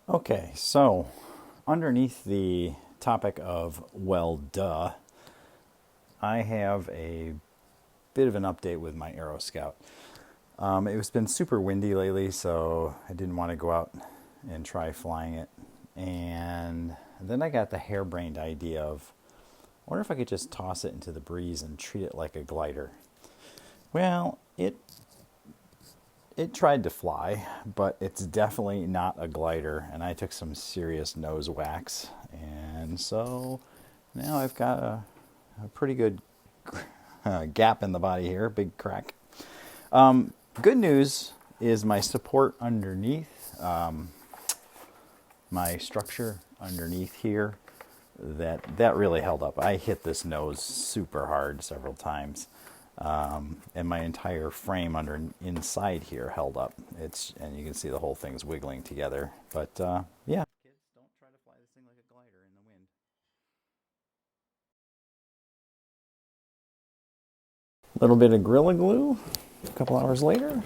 Okay, so underneath the topic of well, duh, I have a bit of an update with my AeroScout. It's been super windy lately, so I didn't want to go out and try flying it. And then I got the harebrained idea of, I wonder if I could just toss it into the breeze and treat it like a glider. Well, it tried to fly, but it's definitely not a glider, and I took some serious nose whacks. And so now I've got a pretty good gap in the body here, big crack. Good news is my support underneath, my structure underneath here, that really held up. I hit this nose super hard several times, and my entire frame inside here held up. And you can see the whole thing's wiggling together. But yeah, kids, don't try to fly this thing like a glider in the wind. A little bit of Gorilla Glue. A couple hours later.